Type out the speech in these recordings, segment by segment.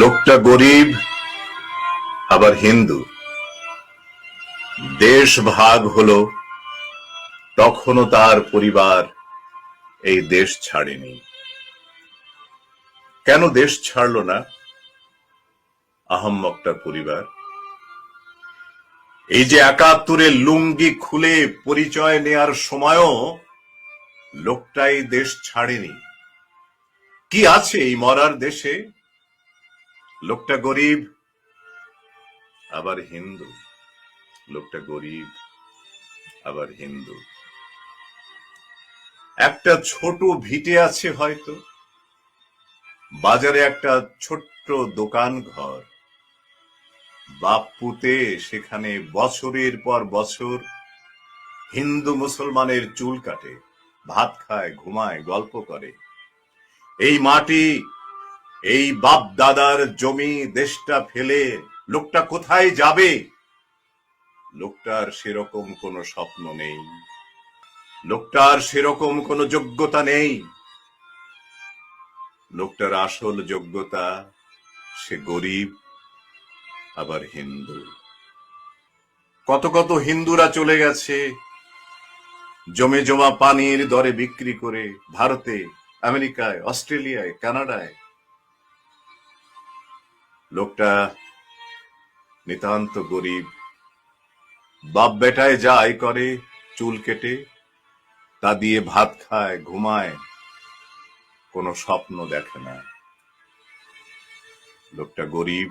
লোকটা গরিব আবার হিন্দু। দেশ ভাগ হলো, তখনও তার পরিবার এই দেশ ছাড়েনি। কেন দেশ ছাড়লো না আহাম্মকটার পরিবার? এই যে ৭১-এ লুঙ্গি খুলে পরিচয় নেয়ার সময়ও লোকটাই দেশ ছাড়েনি। কি আছে এই মরার দেশে? লোকটা গরিব আবার হিন্দু। লোকটা গরিব আবার হিন্দু। একটা ছোট ভিটে আছে হয়তো, বাজারে একটা ছোট্ট দোকান ঘর। বাপ পুতে সেখানে বছরের পর বছর হিন্দু মুসলমানের চুল কাটে, ভাত খায়, ঘুমায়, গল্প করে। এই মাটি, এই বাপ দাদার জমি, দেশটা ফেলে লোকটা কোথায় যাবে? লোকটার সেরকম কোনো স্বপ্ন নেই, লোকটার সেরকম কোনো যোগ্যতা নেই। লোকটার আসল যোগ্যতা, সে গরিব আবার হিন্দু। কত কত হিন্দুরা চলে গেছে জমে জমা পানির দরে বিক্রি করে ভারতে, আমেরিকায়, অস্ট্রেলিয়ায়, কানাডায়। লোকটা নিতান্ত গরিব। বাপ বেটায় যা আয় করে চুল কেটে, তা দিয়ে ভাত খায়, ঘুমায়, কোনো স্বপ্ন দেখে না। লোকটা গরিব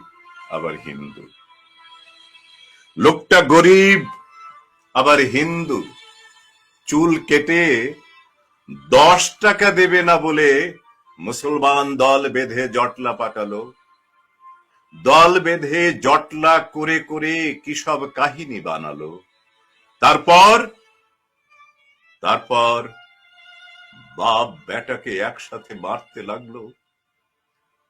আবার হিন্দু। লোকটা গরিব আবার হিন্দু। চুল কেটে 10 টাকা দেবে না বলে মুসলমান দল বেঁধে জটলা পাকালো। দল বেঁধে জটলা করে করে কি সব কাহিনী বানালো। তারপর তারপর বাপ বেটাকে একসাথে মারতে লাগলো।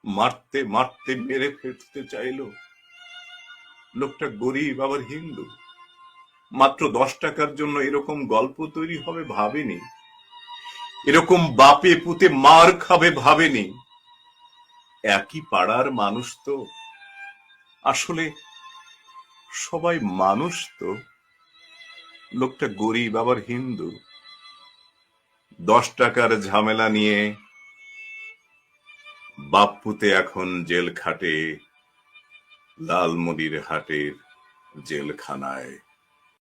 মারতে মারতে মেরে ফেলতে চাইলো। লোকটা গরিব আবার হিন্দু। মাত্র 10 টাকার জন্য এরকম গল্প তৈরি হবে ভাবেনি, এরকম বাপে পুতে মার খাবে ভাবেনি। একই পাড়ার মানুষ তো, আসলে সবাই মানুষ তো। লোকটা গরিব আবার হিন্দু। 10 টাকার ঝামেলা নিয়ে বাপ পুতে এখন জেল খাটে লালমনির হাটের জেলখানায়।